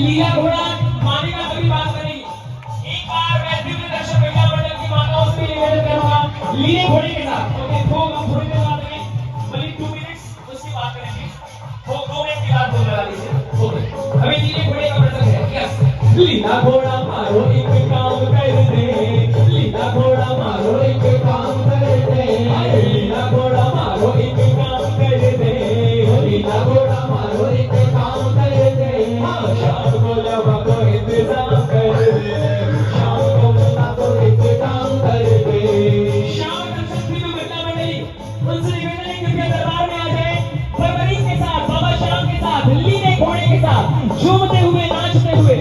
लीला घोड़ा माने का कभी बात करेंगे। एक बार मैं दिव्य दर्शन महिला मंडल की माताओं से निवेदन करूंगा लीले घोड़े के साथ ओके दो हम थोड़ी देर बाद में वही 2 मिनट्स उसकी बात करेंगे। वो 2 मिनट की बात बोलने वाली है ओके। अभी लीले घोड़े का प्रसंग है। यस लीला घोड़ा मारो एक काम कर दे, लीला घोड़ा मारो एक काम कर दे, लीला घोड़ा मारो एक काम कर दे, लीला घोड़ा मारो एक काम कर दे। शाम को लवा को इंतजाम कर दे, शाम को लवा को इंतजाम कर दे। शाम तक शक्ति में महिला मंडली उनसे निवेदन है कि दरबार में आ जाए फरवरी के साथ बाबा श्याम के साथ लीले घोड़े के साथ झूमते हुए नाचते हुए।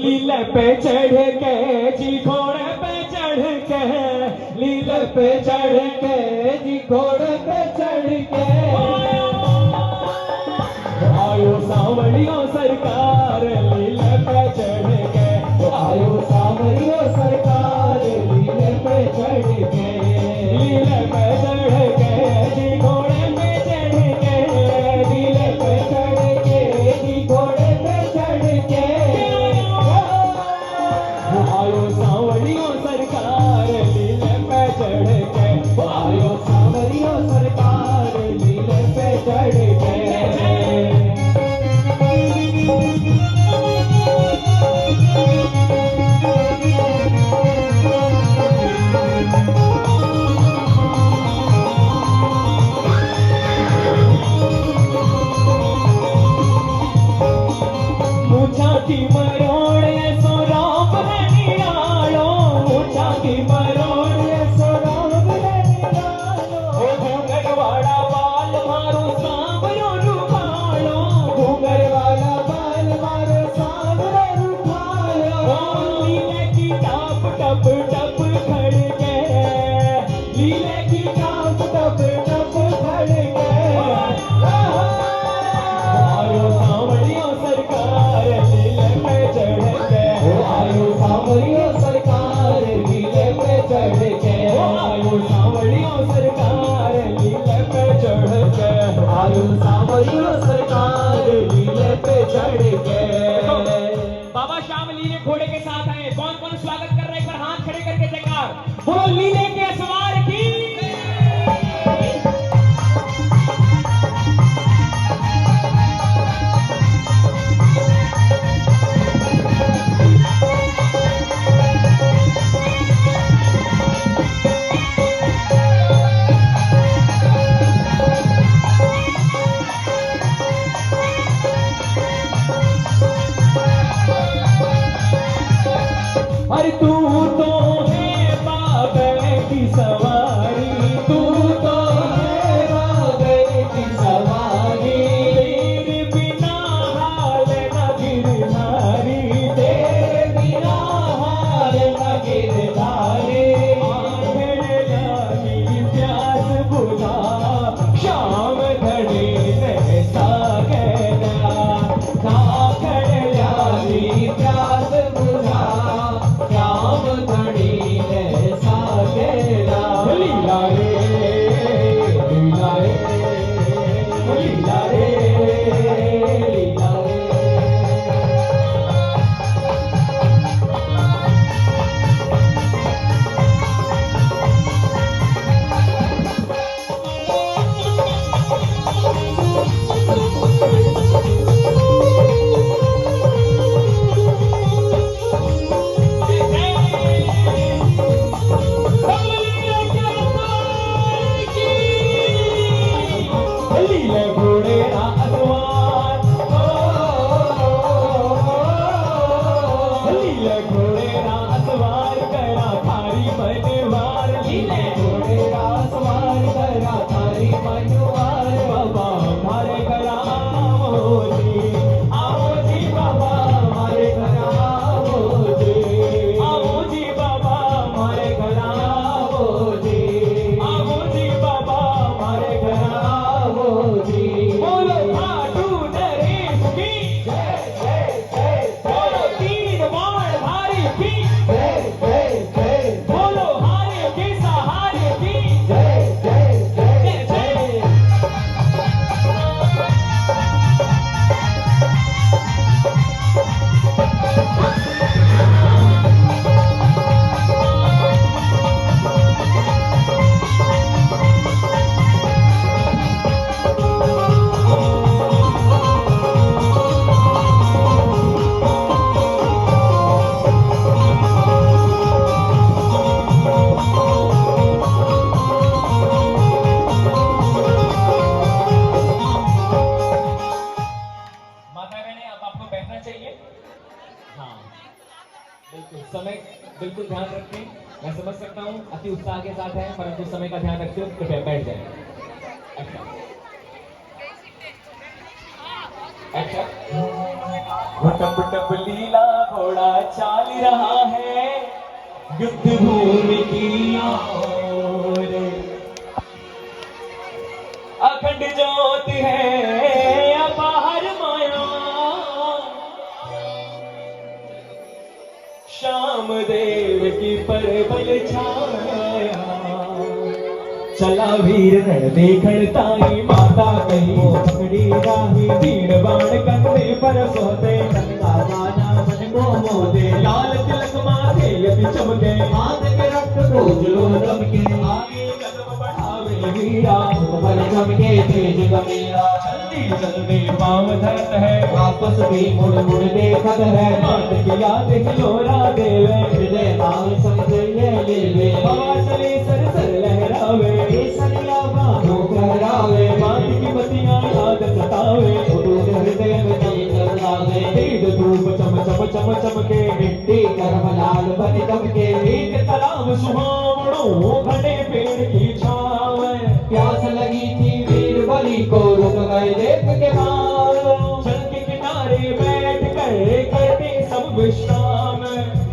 लीले पे चढ़ के जी घोड़े पे चढ़ के, लीले पे चढ़ के जी घोड़े पे चढ़ के आयो सांवरियों सरकार, लीले पे चढ़ के आयो सांवरियों सरकार, लीले पे चढ़ के, लीले पे चढ़ के जी घोड़े पे चढ़ के, लीले पे चढ़ के जी घोड़े पे चढ़ के आयो सांवरियों सरकार, लीले पे चढ़ के आयो सांवरियों सरकार, लीले पे चढ़ के। मुझा की मरोड़ सो राम है निरालो, मुझा की मरोड़ सो राम है निरालो। ओ घूंगर वाला बाल मारो सांवरो रुमालो, घूंगर वाला बाल मारो सांवरो रुमालो। ओ लीले की टाप टप टप खड़के, लीले की टाप टप टप खड़के आयो सांवरियों सरकार, लीले पे चढ़ के आयो सांवरियों सरकार, लीले पे चढ़ के आयो सांवरियों सरकार, लीले पे चढ़ के आयो सांवरियों सरकार, लीले पे चढ़ के। बाबा श्याम लीले घोड़े के साथ आए। कौन कौन स्वागत कर रहे हैं? एक बार हाथ खड़े करके जयकार बोलो लीले के सवार की। अरे तू तो है बाबे की सवारी, तू तो है बाबे की सवारी, तेरे बिना हाल न गिरधारी, तेरे बिना हाल न गिरधारी। आंगन लागी प्यास बुझा, शाम घड़ी ने सागरा, आंगन लागी प्यास बुझा, श्याम घड़ी ने सागरा। लीला रे लीला रे लीला रे लीला रे। लीले घोड़े ना अखबार, लीले घोड़े ना अखबार करा थारी मनवार, लीले घोड़े ना अखबार करा थारी मनवार। बाबा हमारे घर आओ जी बाबा हमारे घर आओ जी बाबा हमारे घर आओ जी बाबा हमारे घर आओ जी। बोलो खाटू नरेश की जय जय जय, बोलो तीन बाण धारी की समय बिल्कुल ध्यान रखें। मैं समझ सकता हूँ अति उत्साह के साथ है, परंतु समय का ध्यान रखते हुए कृपया बैठ जाए। अच्छा, टप टप लीला घोड़ा चाल रहा है युद्ध भूमि की ओर, अखंड ज्योत है अपार माया, श्याम देव की परबल छाया, चला वीर रण देखण ताई माता कही पकड़ी राही, तीर बाण कंधे पर सोते टंगा गाना मन को मोदे, लाल तिलक माथे यदि चमके हाथ के रक्त को उजलो दमके, आगे कदम बढ़ावे वीरा पर चमके तेज गमेरा, जल्दी जल्दी पाँव धरत है वापस भी मुड़ मुड़ देखत है, मात की याद हिलोरा देवे हृदय भाव समझे लेवे, हवा चले सर सर लहरावे सनिया बाहों कहरावे, मात की बतियां याद सतावे हृदय में तेज लावे, तेज धूप चम चम चम चमके मिट्टी करम लाल बन चमके, एक तालाब सुहावड़ो घने पेड़ की छाव, प्यास लगी थी वीर बलि को रुक गए देख के भाव, जल के किनारे बैठ कर करते सब विश्राम,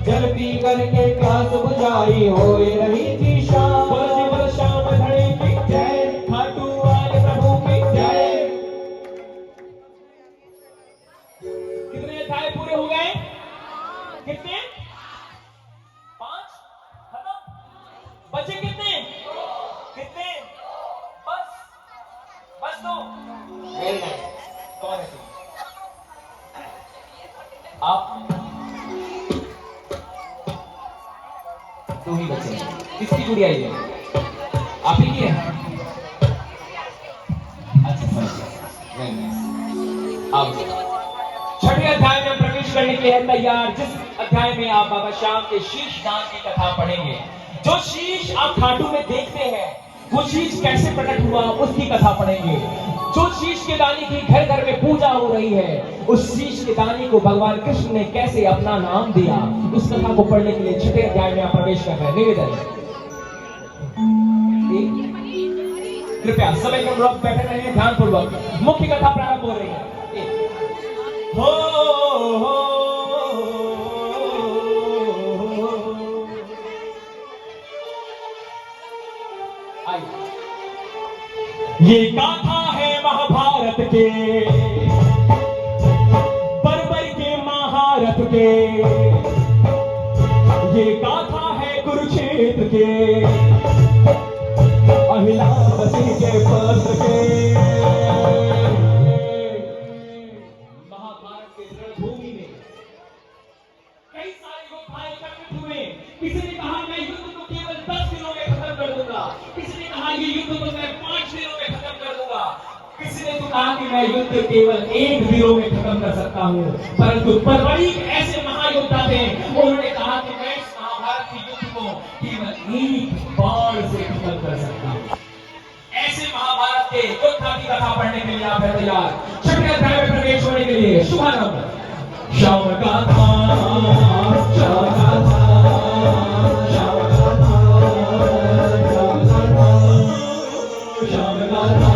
जल पी करके प्यास बुझाई होए रही थी शाम, श्याम धड़े की जय, खाटू वाले प्रभु की जय। कितने अध्याय पूरे हो गए? कितने? 5 खत्म? बचे कितने? कितने? बस 2। Very nice. कौन है तुम? आप 2 ही बचे। किसकी गुड़िया है ये? आप ही की है? अच्छा समझ गया। Very nice. आप छठे अध्याय में प्रवेश करने के लिए है तैयार, जिस अध्याय में आप बाबा श्याम के शीश दान की कथा पढ़ेंगे। जो शीश आप खाटू में देखते हैं वो शीश कैसे प्रकट हुआ उसकी कथा पढ़ेंगे। जो शीश के दानी की घर घर में पूजा हो रही है, उस शीश के दानी को भगवान कृष्ण ने कैसे अपना नाम दिया, उस कथा को पढ़ने के लिए छठे अध्याय में आप प्रवेश कर रहे हैं। निवेदन कृपया समय के अनुरूप बैठे रहे, ध्यान पूर्वक मुख्य कथा प्रारंभ हो रही है। हो ये गाथा है महाभारत के, बर्बर के महारथ के, ये गाथा है कुरुक्षेत्र के, अहिलावती के पत्र के। महाभारत के रणभूमि में कई सारे योद्धा एकत्रित हुए। किसी ने कहा मैं युद्ध को केवल 10 दिनों में खत्म कर दूंगा, किसी ने कहा ये युद्ध को मैं 5 दिनों में खत्म कर दूंगा, किसी ने तो कहा कि मैं युद्ध केवल 1 दिनों में खत्म कर सकता हूँ। परंतु परवड़ी ऐसे महायोद्धा थे, उन्होंने कहा कि मैं इस महाभारत के युद्ध को केवल 1 बाण से खत्म कर सकता हूँ। ऐसे महाभारत के योद्धा की कथा पढ़ने के लिए आप है तैयार। छठे अध्याय में प्रवेश होने के लिए शुभारंभ। श्याम गाथा, श्याम गाथा, श्याम गाथा, श्याम गाथा, श्याम गाथा,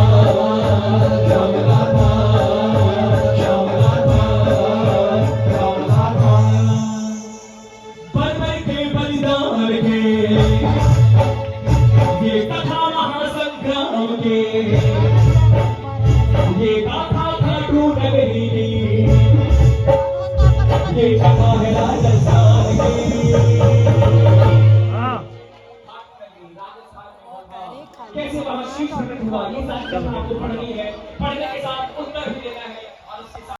श्याम गाथा, श्याम गाथा, बर्बर के बलिदान के, ये कथा महासंग्राम के, ये गाथा खाटू नगरी की, ये कथा है राजस्थान की। कैसे वहां शीश प्रकट हुआ, ये सारी कथा आपको पढ़नी है। पढ़ने के साथ उत्तर